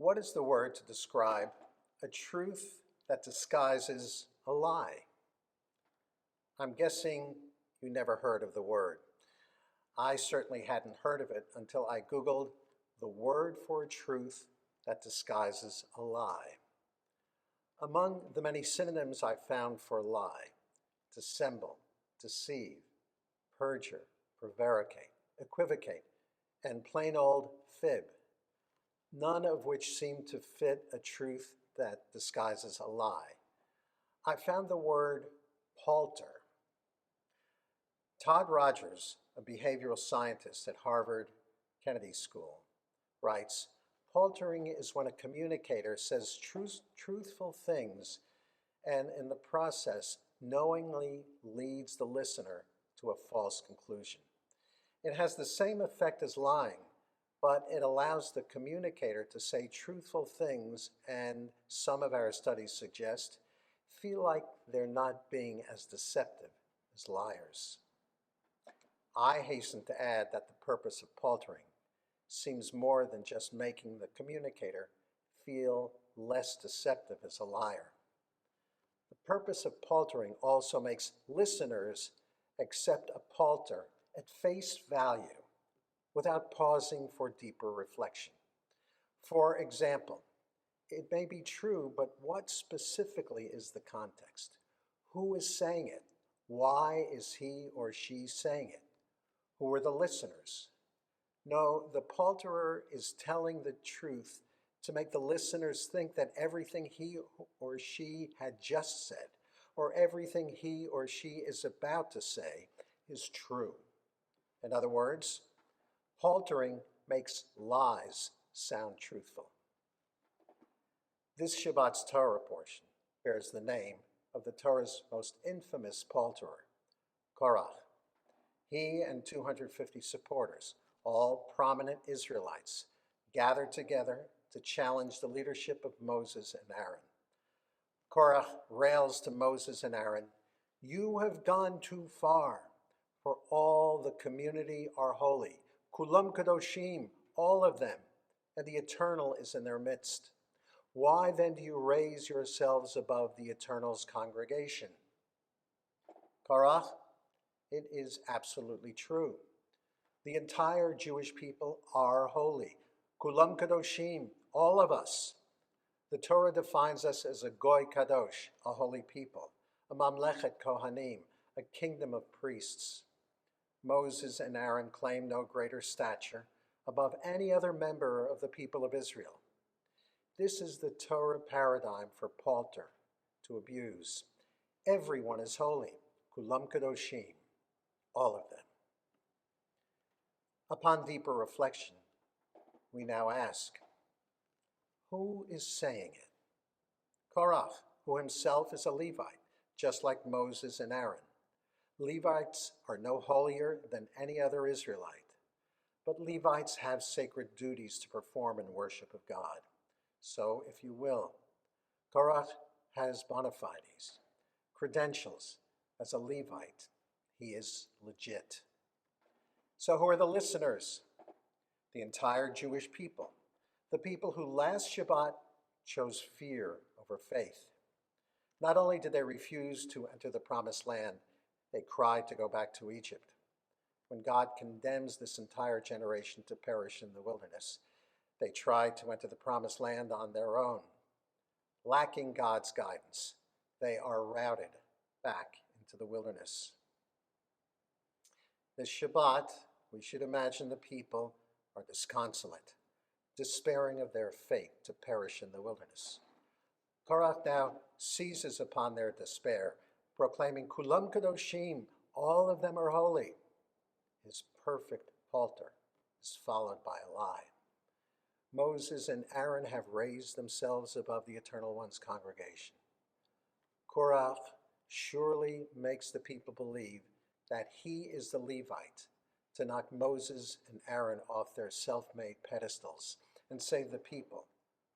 What is the word to describe a truth that disguises a lie? I'm guessing you never heard of the word. I certainly hadn't heard of it until I Googled the word for a truth that disguises a lie. Among the many synonyms I found for lie: dissemble, deceive, perjure, prevaricate, equivocate, and plain old fib, none of which seem to fit a truth that disguises a lie. I found the word palter. Todd Rogers, a behavioral scientist at Harvard Kennedy School, writes, "Paltering is when a communicator says truthful things and in the process knowingly leads the listener to a false conclusion. It has the same effect as lying, but it allows the communicator to say truthful things and, some of our studies suggest, feel like they're not being as deceptive as liars." I hasten to add that the purpose of paltering seems more than just making the communicator feel less deceptive as a liar. The purpose of paltering also makes listeners accept a palter at face value without pausing for deeper reflection. For example, it may be true, but what specifically is the context? Who is saying it? Why is he or she saying it? Who are the listeners? No, the palterer is telling the truth to make the listeners think that everything he or she had just said, or everything he or she is about to say, is true. In other words, paltering makes lies sound truthful. This Shabbat's Torah portion bears the name of the Torah's most infamous palterer, Korach. He and 250 supporters, all prominent Israelites, gathered together to challenge the leadership of Moses and Aaron. Korach rails to Moses and Aaron, "You have gone too far, for all the community are holy. Kulam kadoshim, all of them, and the Eternal is in their midst. Why then do you raise yourselves above the Eternal's congregation?" Korach, it is absolutely true. The entire Jewish people are holy. Kulam kadoshim, all of us. The Torah defines us as a goy kadosh, a holy people, a mamlechet kohanim, a kingdom of priests. Moses and Aaron claim no greater stature above any other member of the people of Israel. This is the Torah paradigm for palter, to abuse. Everyone is holy. Kulam kadoshim, all of them. Upon deeper reflection, we now ask, who is saying it? Korach, who himself is a Levite, just like Moses and Aaron. Levites are no holier than any other Israelite, but Levites have sacred duties to perform in worship of God. So, if you will, Korach has bona fides, credentials as a Levite. He is legit. So who are the listeners? The entire Jewish people, the people who last Shabbat chose fear over faith. Not only did they refuse to enter the promised land, they cried to go back to Egypt. When God condemns this entire generation to perish in the wilderness, they tried to enter the promised land on their own. Lacking God's guidance, they are routed back into the wilderness. This Shabbat, we should imagine the people are disconsolate, despairing of their fate to perish in the wilderness. Korach now seizes upon their despair, proclaiming, "Kulam kadoshim, all of them are holy." His perfect palter is followed by a lie. Moses and Aaron have raised themselves above the Eternal One's congregation. Korach surely makes the people believe that he is the Levite to knock Moses and Aaron off their self-made pedestals and save the people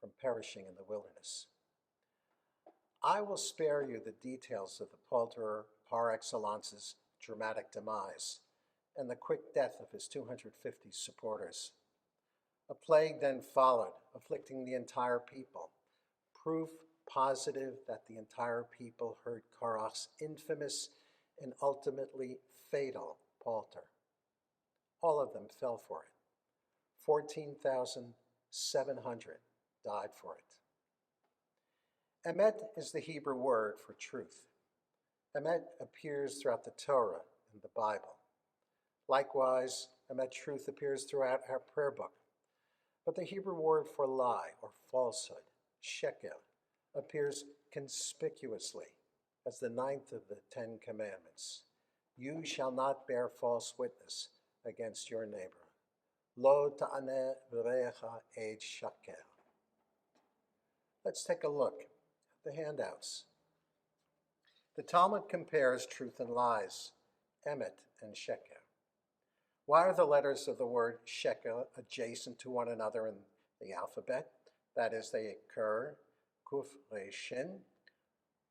from perishing in the wilderness. I will spare you the details of the palterer par excellence's dramatic demise and the quick death of his 250 supporters. A plague then followed afflicting the entire people. Proof positive that the entire people heard Korach's infamous and ultimately fatal palter. All of them fell for it. 14,700 died for it. Emet is the Hebrew word for truth. Emet appears throughout the Torah and the Bible. Likewise, Emet, truth, appears throughout our prayer book. But the Hebrew word for lie or falsehood, sheker, appears conspicuously as the ninth of the Ten Commandments. You shall not bear false witness against your neighbor. Lo ta'aneh v'recha ed shaker. Let's take a look at the handouts. The Talmud compares truth and lies, emet and sheker. Why are the letters of the word sheker adjacent to one another in the alphabet? That is, they occur kuf re shin,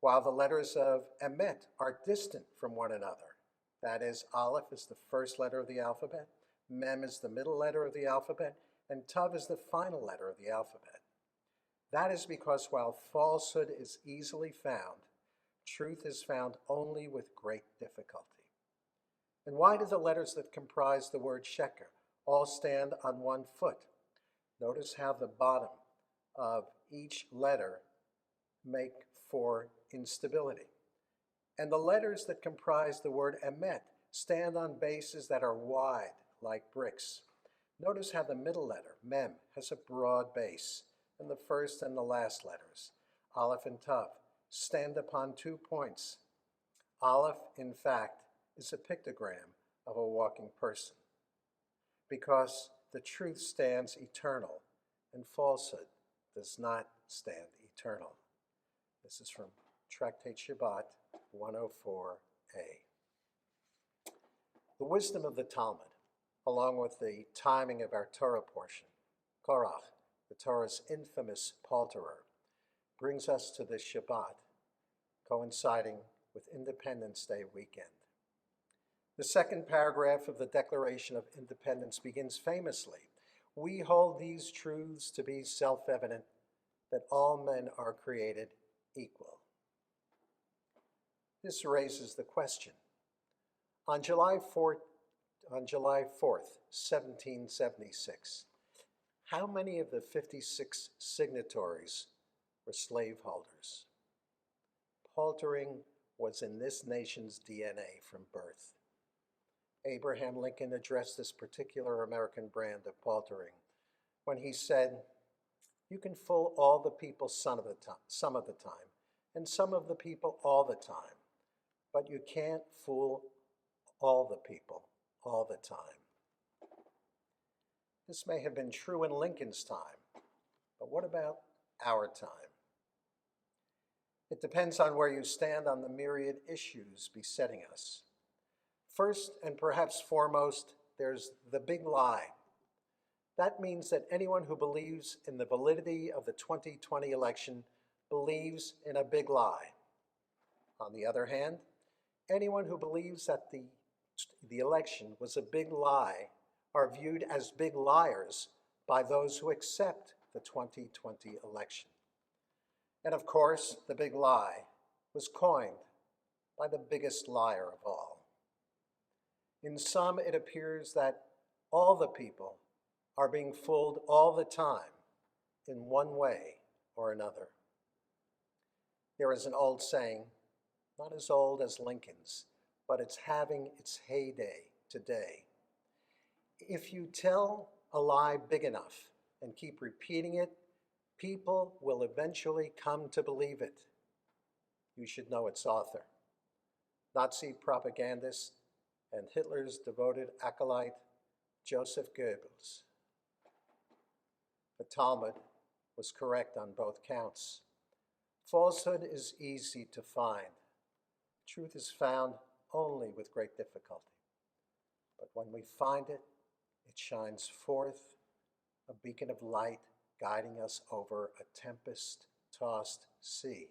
while the letters of emet are distant from one another. That is, aleph is the first letter of the alphabet, mem is the middle letter of the alphabet, and tav is the final letter of the alphabet. That is because while falsehood is easily found, truth is found only with great difficulty. And why do the letters that comprise the word sheker all stand on one foot? Notice how the bottom of each letter make for instability. And the letters that comprise the word emet stand on bases that are wide, like bricks. Notice how the middle letter, mem, has a broad base, and the first and the last letters, aleph and tav, stand upon 2 points. Aleph, in fact, is a pictogram of a walking person, because the truth stands eternal and falsehood does not stand eternal. This is from Tractate Shabbat 104a. The wisdom of the Talmud, along with the timing of our Torah portion, Korach, the Torah's infamous palterer, brings us to this Shabbat, coinciding with Independence Day weekend. The second paragraph of the Declaration of Independence begins famously, "We hold these truths to be self-evident, that all men are created equal." This raises the question. On July 4th, 1776, how many of the 56 signatories were slaveholders? Paltering was in this nation's DNA from birth. Abraham Lincoln addressed this particular American brand of paltering when he said, "You can fool all the people some of the time, and some of the people all the time, but you can't fool all the people all the time." This may have been true in Lincoln's time, but what about our time? It depends on where you stand on the myriad issues besetting us. First, and perhaps foremost, there's the big lie. That means that anyone who believes in the validity of the 2020 election believes in a big lie. On the other hand, anyone who believes that the election was a big lie are viewed as big liars by those who accept the 2020 election. And of course, the big lie was coined by the biggest liar of all. In sum, it appears that all the people are being fooled all the time in one way or another. There is an old saying, not as old as Lincoln's, but it's having its heyday today. If you tell a lie big enough and keep repeating it, people will eventually come to believe it. You should know its author, Nazi propagandist and Hitler's devoted acolyte, Joseph Goebbels. The Talmud was correct on both counts. Falsehood is easy to find. Truth is found only with great difficulty. But when we find it, it shines forth, a beacon of light guiding us over a tempest-tossed sea,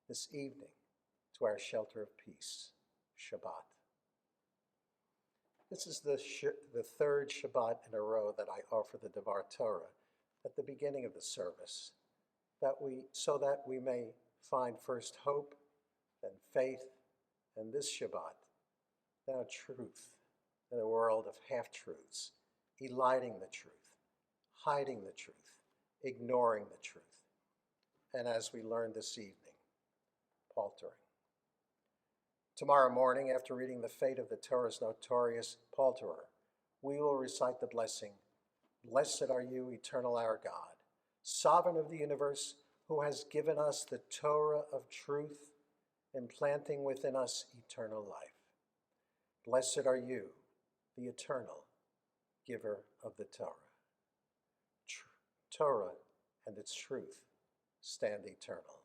this evening to our shelter of peace, Shabbat. This is the third Shabbat in a row that I offer the Devar Torah at the beginning of the service, so that we may find first hope, then faith, and this Shabbat, now truth in a world of half-truths, eliding the truth, hiding the truth, ignoring the truth, and as we learned this evening, paltering. Tomorrow morning, after reading the fate of the Torah's notorious palterer, we will recite the blessing, "Blessed are you, eternal our God, sovereign of the universe, who has given us the Torah of truth, implanting within us eternal life. Blessed are you, the eternal giver of the Torah. Torah and its truth stand eternal."